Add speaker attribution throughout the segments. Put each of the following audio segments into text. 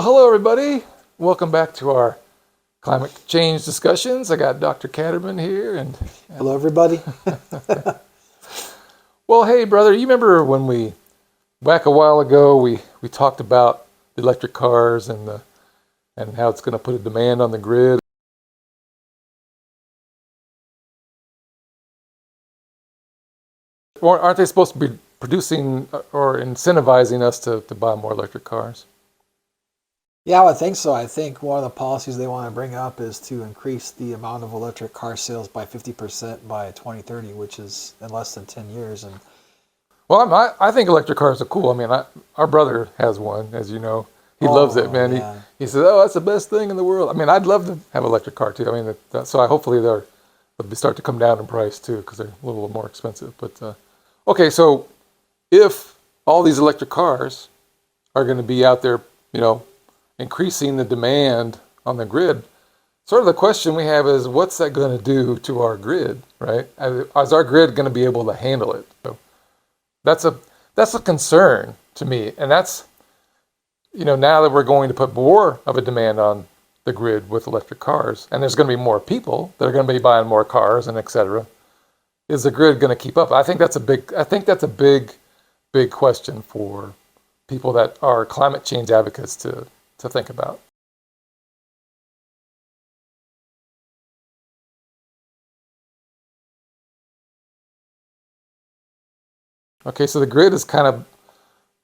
Speaker 1: Well, hello everybody. Welcome back to our climate change discussions. I got Dr. Catterman here, and
Speaker 2: hello everybody.
Speaker 1: Well, hey brother, you remember when back a while ago we talked about the electric cars and how it's going to put a demand on the grid. Or aren't they supposed to be producing or incentivizing us to buy more electric cars?
Speaker 2: Yeah, I would think so. I think one of the policies they want to bring up is to increase the amount of electric car sales by 50% by 2030, which is in less than 10 years. And
Speaker 1: well, I think electric cars are cool. I mean, our brother has one, as you know. He loves it, man.
Speaker 2: Yeah.
Speaker 1: He says, "Oh, that's the best thing in the world." I mean, I'd love to have an electric car too. I mean, hopefully they'll start to come down in price too, because they're a little more expensive. But okay, so if all these electric cars are going to be out there, increasing the demand on the grid, sort of the question we have is, what's that going to do to our grid, right? Is our grid going to be able to handle it? So that's a concern to me, and that's, now that we're going to put more of a demand on the grid with electric cars, and there's going to be more people that are going to be buying more cars and et cetera, is the grid going to keep up? I think that's a big question for people that are climate change advocates to think about. Okay, so the grid is kind of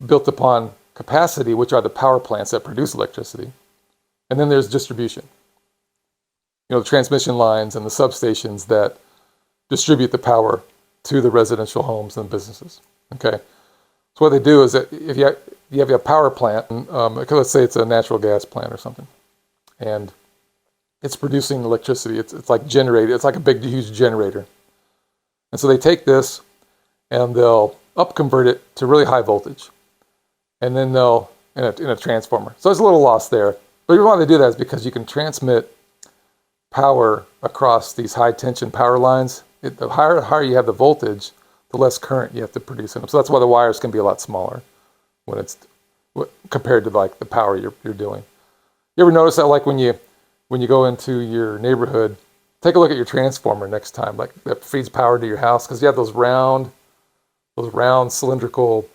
Speaker 1: built upon capacity, which are the power plants that produce electricity. And then there's distribution. The transmission lines and the substations that distribute the power to the residential homes and businesses. Okay, so what they do is that if you have a power plant, let's say it's a natural gas plant or something, and it's producing electricity. It's like generated. It's like a big, huge generator. And so they take this and they'll upconvert it to really high voltage, and then they'll in a transformer. So there's a little loss there. But the reason why they do that is because you can transmit power across these high tension power lines. The higher you have the voltage, the less current you have to produce in them. So that's why the wires can be a lot smaller when it's compared to like the power you're doing. You ever notice that, like when you go into your neighborhood, take a look at your transformer next time, like that feeds power to your house, because you have those round cylindrical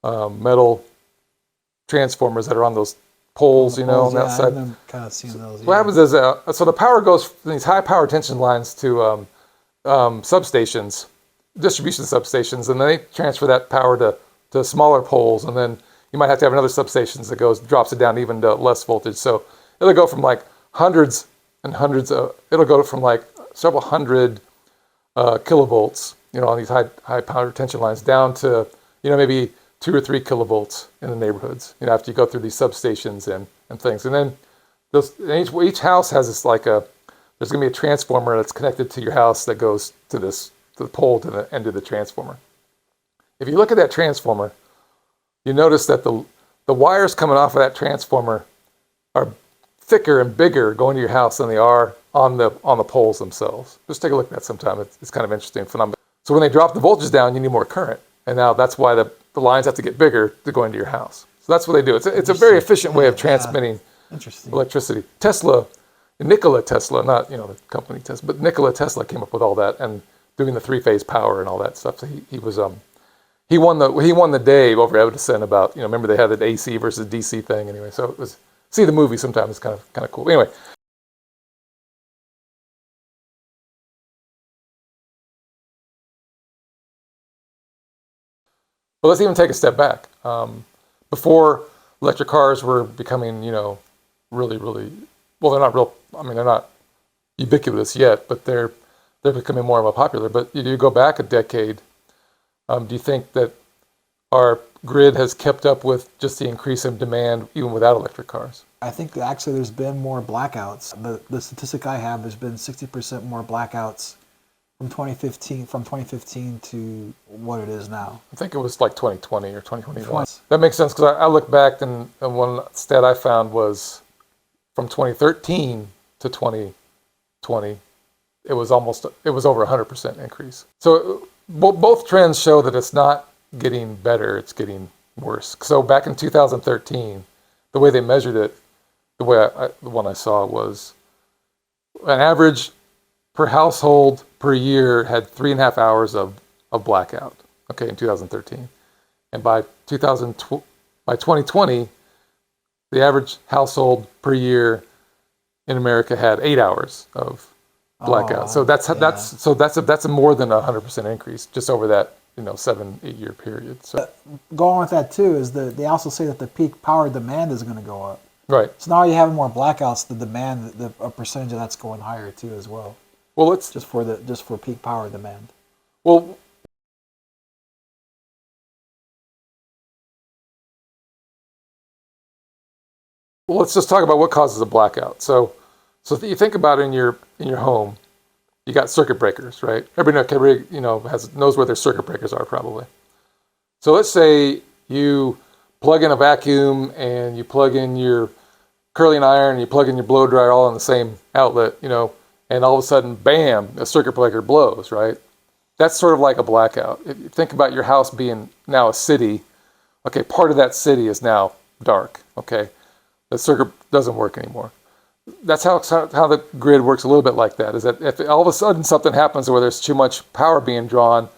Speaker 1: metal transformers that are on those poles, on that side.
Speaker 2: I've kind of seen those.
Speaker 1: What happens is, so the power goes from these high power tension lines to substations, distribution substations, and then they transfer that power to smaller poles, and then you might have to have another substation that drops it down even to less voltage. So it'll go from like hundreds and hundreds it'll go from like several hundred kilovolts, on these high power tension lines, down to, maybe 2 or 3 kilovolts in the neighborhoods, after you go through these substations and things. And then each house has this there's going to be a transformer that's connected to your house that goes to the pole to the end of the transformer. If you look at that transformer, you notice that the wires coming off of that transformer are thicker and bigger going to your house than they are on the poles themselves. Just take a look at that sometime. It's kind of interesting phenomenon. So when they drop the voltage down, you need more current, and now that's why the lines have to get bigger to go into your house. So that's what they do. It's a very efficient way of transmitting electricity. Nikola Tesla, not the company Tesla, but Nikola Tesla came up with all that and doing the 3-phase power and all that stuff. So he won the day over Edison about, remember they had the AC versus DC thing anyway. So it was, see the movie sometime, it's kind of cool. Anyway. But let's even take a step back. Before electric cars were becoming, really, really, well, they're not real, they're not ubiquitous yet, but they're becoming more and more popular. But you go back a decade, do you think that our grid has kept up with just the increase in demand even without electric cars?
Speaker 2: I think that actually there's been more blackouts. The statistic I have, there's been 60% more blackouts from 2015 to what it is now.
Speaker 1: I think it was like 2020 or 2021. That makes sense, because I look back and one stat I found was from 2013 to 2020, it was over 100% increase. So both trends show that it's not getting better, it's getting worse. So back in 2013, the way they measured it, the one I saw was an average per household per year had 3.5 hours of blackout. Okay, in 2013, and by 2020, the average household per year in America had 8 hours of blackout.
Speaker 2: Oh,
Speaker 1: So that's
Speaker 2: yeah.
Speaker 1: that's a more than 100% increase just over that 7-8 year period. So
Speaker 2: Going with that too is they also say that the peak power demand is going to go up.
Speaker 1: right.
Speaker 2: So now you have more blackouts. The demand, a percentage of that's going higher too as well,
Speaker 1: Well, let's
Speaker 2: just for peak power demand.
Speaker 1: well let's just talk about what causes a blackout. So if you think about it in your home, you got circuit breakers, right? Everybody knows where their circuit breakers are probably. So let's say you plug in a vacuum and you plug in your curling iron and you plug in your blow dryer all in the same outlet, and all of a sudden, bam, a circuit breaker blows, right? That's sort of like a blackout. If you think about your house being now a city, okay, part of that city is now dark, okay? The circuit doesn't work anymore. That's how the grid works a little bit like that, is that if all of a sudden something happens where there's too much power being drawn,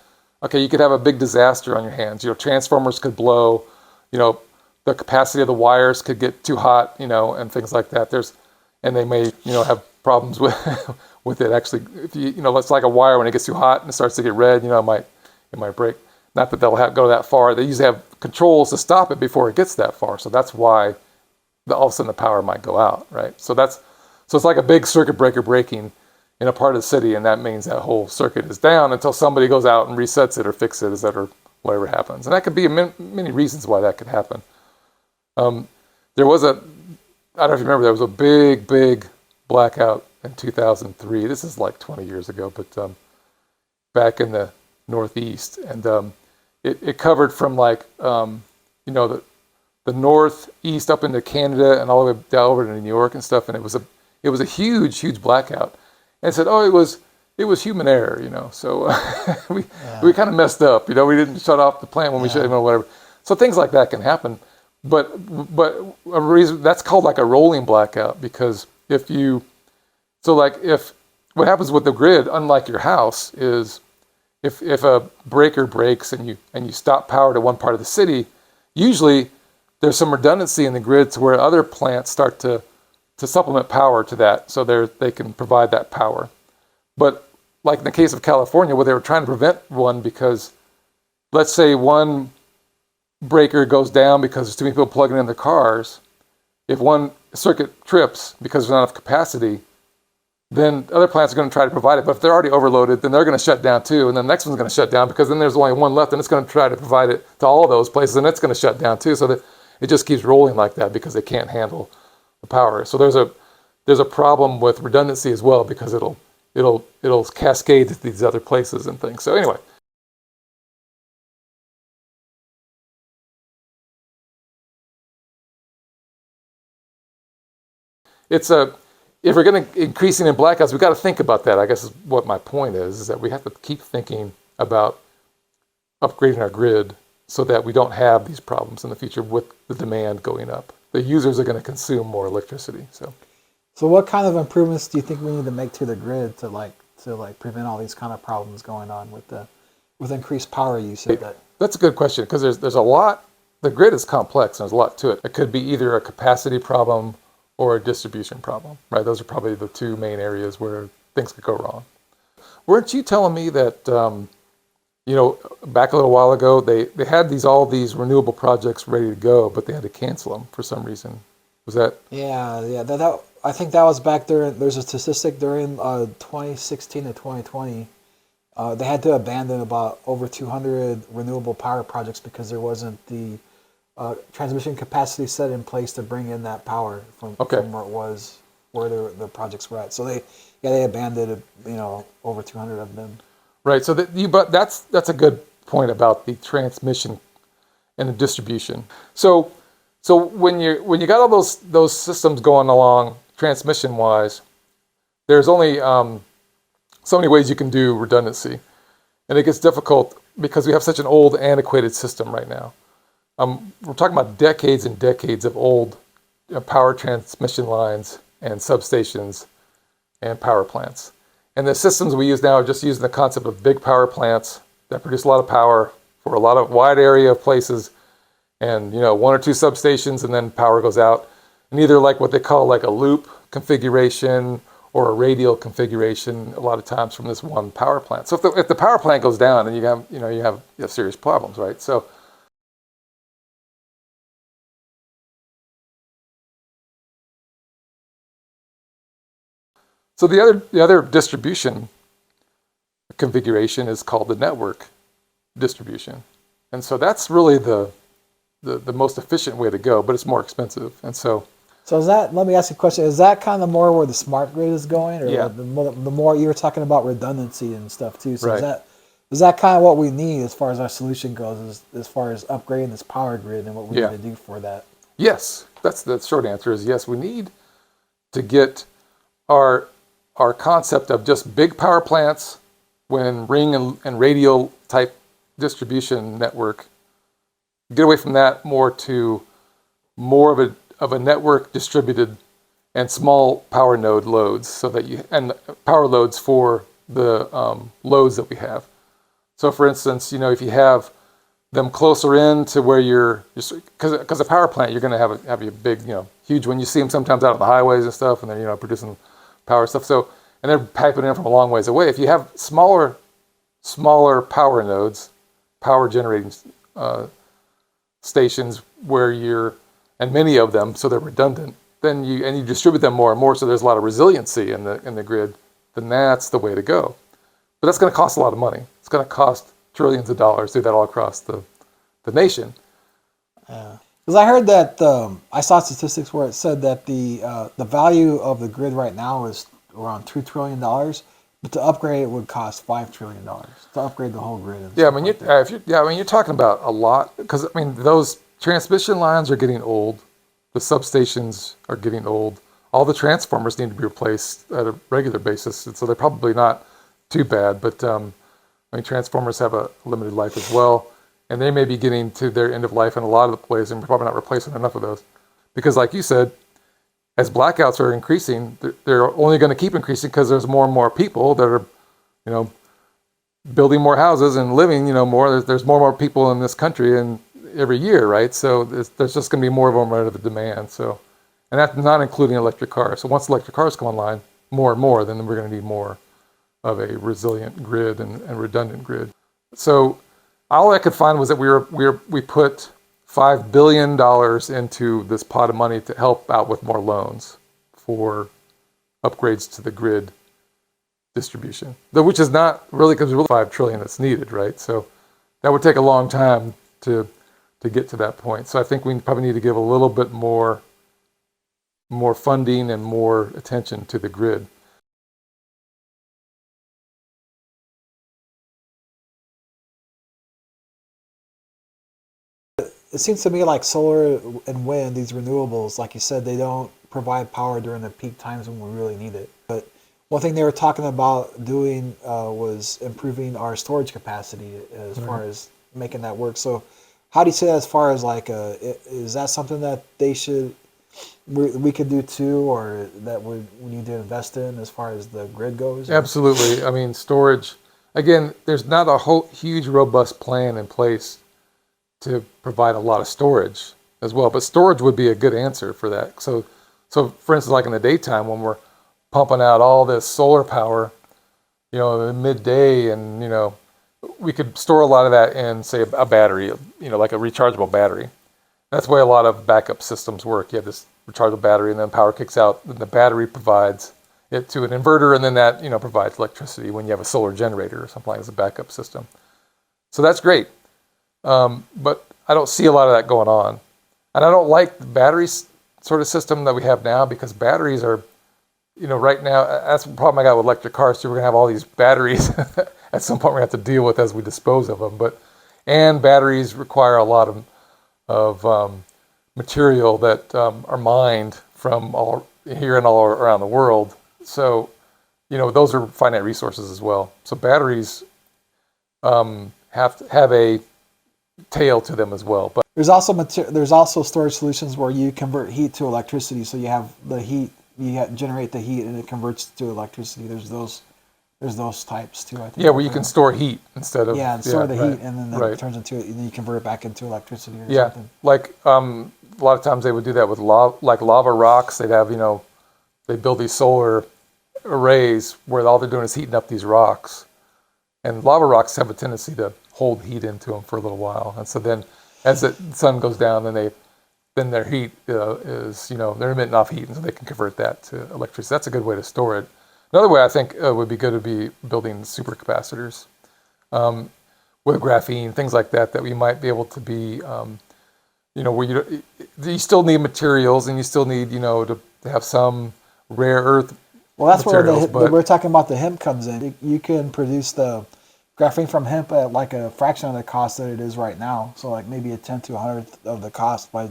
Speaker 1: okay, you could have a big disaster on your hands. Transformers could blow, the capacity of the wires could get too hot, and things like that. And they may, have problems with with it. Actually, if it's like a wire when it gets too hot and it starts to get red, it might break. Not that they'll go that far. They usually have controls to stop it before it gets that far. So that's why all of a sudden the power might go out, right? So it's like a big circuit breaker breaking in a part of the city, and that means that whole circuit is down until somebody goes out and resets it or fixes it or whatever happens. And that could be many reasons why that could happen. There was I don't know if you remember, there was a big blackout in 2003. This is like 20 years ago, but back in the Northeast, and it covered from the northeast up into Canada and all the way down over to New York and stuff, and it was a huge blackout. And it said, oh, it was human error, So we kind of messed up, we didn't shut off the plant when we should have, whatever. So things like that can happen, but a reason that's called like a rolling blackout, because if what happens with the grid, unlike your house, is if a breaker breaks and you stop power to one part of the city, usually there's some redundancy in the grid to where other plants start to supplement power to that, so they can provide that power. But like in the case of California, where they were trying to prevent one, because let's say one breaker goes down because there's too many people plugging in their cars. If one circuit trips because there's not enough capacity, then other plants are going to try to provide it. But if they're already overloaded, then they're going to shut down too. And then the next one's going to shut down because then there's only one left, and it's going to try to provide it to all those places, and it's going to shut down too. So that it just keeps rolling like that because they can't handle the power. So there's a problem with redundancy as well, because it'll cascade to these other places and things. So anyway. If we're going to increasing in blackouts, we've got to think about that. I guess is what my point is that we have to keep thinking about upgrading our grid so that we don't have these problems in the future with the demand going up. The users are going to consume more electricity.
Speaker 2: So what kind of improvements do you think we need to make to the grid to prevent all these kind of problems going on with increased power usage?
Speaker 1: That's a good question, because there's a lot. The grid is complex and there's a lot to it. It could be either a capacity problem or a distribution problem, right? Those are probably the two main areas where things could go wrong. Weren't you telling me that, back a little while ago, they had all these renewable projects ready to go, but they had to cancel them for some reason? Was that?
Speaker 2: Yeah. That I think that was back there. There's a statistic during 2016 to 2020. They had to abandon about over 200 renewable power projects because there wasn't the transmission capacity set in place to bring in that power from where it was, where the projects were at. So they abandoned over 200 of them.
Speaker 1: Right. So but that's a good point about the transmission and the distribution. So when you got all those systems going along transmission wise, there's only so many ways you can do redundancy, and it gets difficult because we have such an old, antiquated system right now. We're talking about decades and decades of old power transmission lines and substations and power plants. And the systems we use now are just using the concept of big power plants that produce a lot of power for a lot of wide area of places, and one or two substations, and then power goes out. And either like what they call like a loop configuration or a radial configuration a lot of times from this one power plant. So if the power plant goes down, then you have serious problems, right? So the other distribution configuration is called the network distribution. And so that's really the most efficient way to go, but it's more expensive. And so
Speaker 2: is that, let me ask you a question, is that kind of more where the smart grid is going? Or
Speaker 1: Yeah.
Speaker 2: the more you were talking about redundancy and stuff too. So
Speaker 1: Right.
Speaker 2: is that kind of what we need as far as our solution goes, as far as upgrading this power grid and what we
Speaker 1: Yeah.
Speaker 2: need to do for that?
Speaker 1: Yes, that's the short answer is yes. We need to get our concept of just big power plants when ring and radial type distribution network, get away from that more to more of a network distributed and small power node loads, so that and power loads for the loads that we have. So for instance, if you have them closer in to where you're because a power plant, you're going to have a big, huge one. You see them sometimes out on the highways and stuff, and they're producing power stuff. So, and they're piping in from a long ways away. If you have smaller power nodes, power generating stations and many of them, so they're redundant, then you distribute them more and more, so there's a lot of resiliency in the grid, then that's the way to go. But that's going to cost a lot of money. It's going to cost trillions of dollars to do that all across the nation.
Speaker 2: Yeah, because I heard that I saw statistics where it said that the value of the grid right now is around $2 trillion, but to upgrade it would cost $5 trillion to upgrade the whole grid.
Speaker 1: Yeah, you're talking about a lot, because those transmission lines are getting old, the substations are getting old, all the transformers need to be replaced at a regular basis, and so they're probably not too bad. But transformers have a limited life as well, and they may be getting to their end of life in a lot of the places, and we're probably not replacing enough of those, because like you said, as blackouts are increasing, they're only going to keep increasing because there's more and more people that are, building more houses and living, more. There's more and more people in this country and every year, right? So there's just going to be more and more of a demand. So, and that's not including electric cars. So once electric cars come online, more and more, then we're going to need more of a resilient grid and redundant grid. So all I could find was that we put $5 billion into this pot of money to help out with more loans for upgrades to the grid distribution, which is not really, because there's really $5 trillion that's needed, right? So that would take a long time to get to that point. So I think we probably need to give a little bit more funding and more attention to the grid.
Speaker 2: It seems to me like solar and wind, these renewables, like you said, they don't provide power during the peak times when we really need it. But one thing they were talking about doing was improving our storage capacity as far as making that work. So how do you say that, as far as like, is that something that we could do too, or that we need to invest in as far as the grid goes?
Speaker 1: Absolutely. Storage, again, there's not a whole huge robust plan in place to provide a lot of storage as well, but storage would be a good answer for that. So for instance, like in the daytime when we're pumping out all this solar power, in midday, and we could store a lot of that in, say, a battery, like a rechargeable battery. That's the way a lot of backup systems work. You have this rechargeable battery, and then power kicks out, and the battery provides it to an inverter, and then that provides electricity when you have a solar generator or something like that as a backup system. So that's great. But I don't see a lot of that going on. And I don't like the batteries sort of system that we have now, because batteries are, right now, that's the problem I got with electric cars too. We're going to have all these batteries at some point we have to deal with as we dispose of them. And batteries require a lot of material that are mined from all here and all around the world. So, those are finite resources as well. So batteries have to have a tail to them as well. But
Speaker 2: There's also there's also storage solutions where you convert heat to electricity. So you have the heat, generate the heat, and it converts to electricity. There's those types too. I think.
Speaker 1: yeah, where you can store heat instead of
Speaker 2: and store the
Speaker 1: right,
Speaker 2: heat, and then it turns into it, and then you convert it back into electricity or something.
Speaker 1: Like a lot of times they would do that with lava rocks. They'd have they build these solar arrays where all they're doing is heating up these rocks, and lava rocks have a tendency to hold heat into them for a little while, and so then as the sun goes down, then their heat is they're emitting off heat, and so they can convert that to electricity. That's a good way to store it. Another way I think would be good to be building supercapacitors with graphene, things like that we might be able to be, where you still need materials and you still need, to have some rare earth
Speaker 2: Well, that's
Speaker 1: materials,
Speaker 2: where we're talking about the hemp comes in. You can produce the graphene from hemp at like a fraction of the cost that it is right now. So like maybe a 10 to 100th of the cost by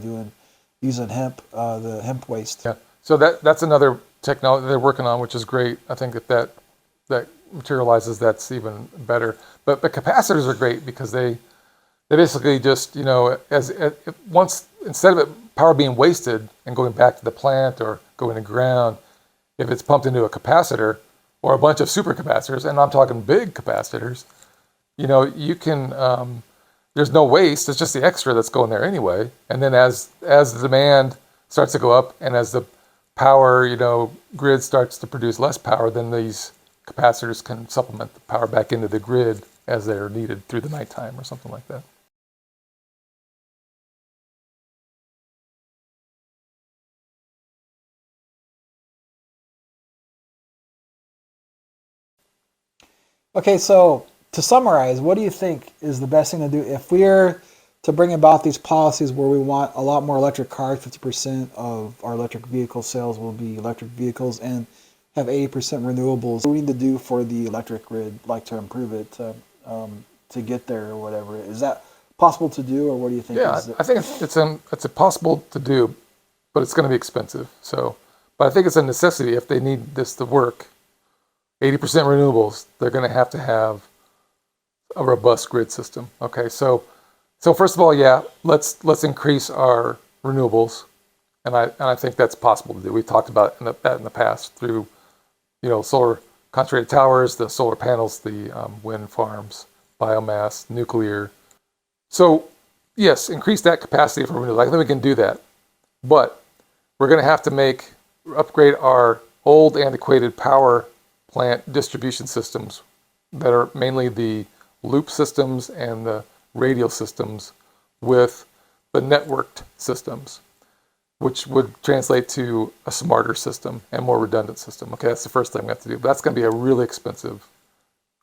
Speaker 2: using hemp, the hemp waste.
Speaker 1: Yeah. So that's another technology they're working on, which is great. I think that materializes, that's even better. But capacitors are great because they basically just once, instead of power being wasted and going back to the plant or going to ground, if it's pumped into a capacitor or a bunch of supercapacitors, and I'm talking big capacitors, you can there's no waste. It's just the extra that's going there anyway. And then as the demand starts to go up and as the power, grid starts to produce less power, then these capacitors can supplement the power back into the grid as they're needed through the nighttime or something like that.
Speaker 2: Okay, so to summarize, what do you think is the best thing to do if we're to bring about these policies where we want a lot more electric cars? 50% of our electric vehicle sales will be electric vehicles, and have 80% renewables. What do we need to do for the electric grid, like to improve it, to get there or whatever? Is that possible to do, or what do you think?
Speaker 1: Yeah, I think it's possible to do, but it's going to be expensive. But I think it's a necessity if they need this to work. 80% renewables, they're going to have a robust grid system. Okay, so first of all, yeah, let's increase our renewables, and I think that's possible to do. We've talked about that in the past through solar concentrated towers, the solar panels, the wind farms, biomass, nuclear. So yes, increase that capacity for renewables. I think we can do that, but we're going to have to upgrade our old antiquated power plant distribution systems that are mainly the loop systems and the radial systems with the networked systems, which would translate to a smarter system and more redundant system. Okay, that's the first thing we have to do. But that's going to be a really expensive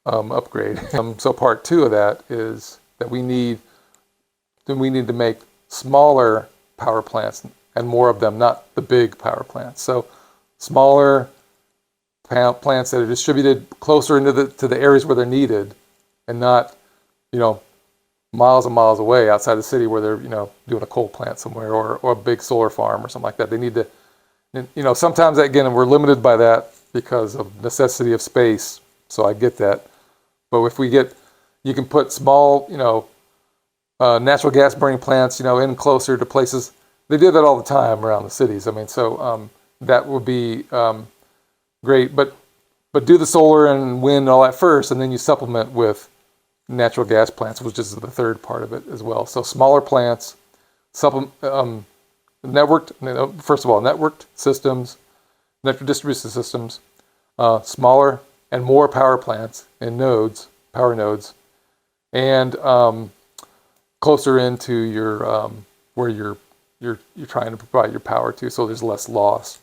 Speaker 1: upgrade. So part two of that is that we need to make smaller power plants and more of them, not the big power plants. So smaller plants that are distributed closer to the areas where they're needed, and not miles and miles away outside the city where they're doing a coal plant somewhere or a big solar farm or something like that. They need to sometimes again we're limited by that because of necessity of space. So I get that, but if you can put small natural gas burning plants in closer to places. They do that all the time around the cities. I mean, so that would be great, but do the solar and wind and all that first, and then you supplement with natural gas plants, which is the third part of it as well. So smaller plants, networked. First of all, networked systems, network distribution systems, smaller and more power plants and power nodes, and closer into your where you're trying to provide your power to, so there's less loss.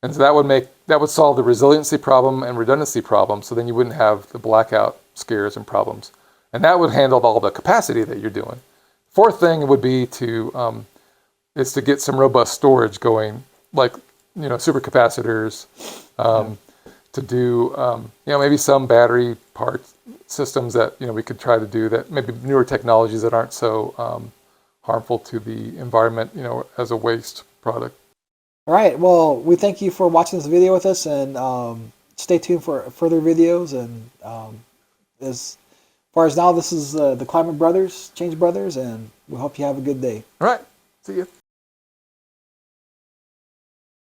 Speaker 1: And so that would solve the resiliency problem and redundancy problem. So then you wouldn't have the blackout scares and problems, and that would handle all the capacity that you're doing. Fourth thing would be to get some robust storage going, like supercapacitors, to do maybe some battery part systems that we could try to do, that maybe newer technologies that aren't so harmful to the environment as a waste product.
Speaker 2: All right. Well, we thank you for watching this video with us, and stay tuned for further videos. And as far as now, this is the Climate Brothers, Change Brothers, and we hope you have a good day.
Speaker 1: All right. See you.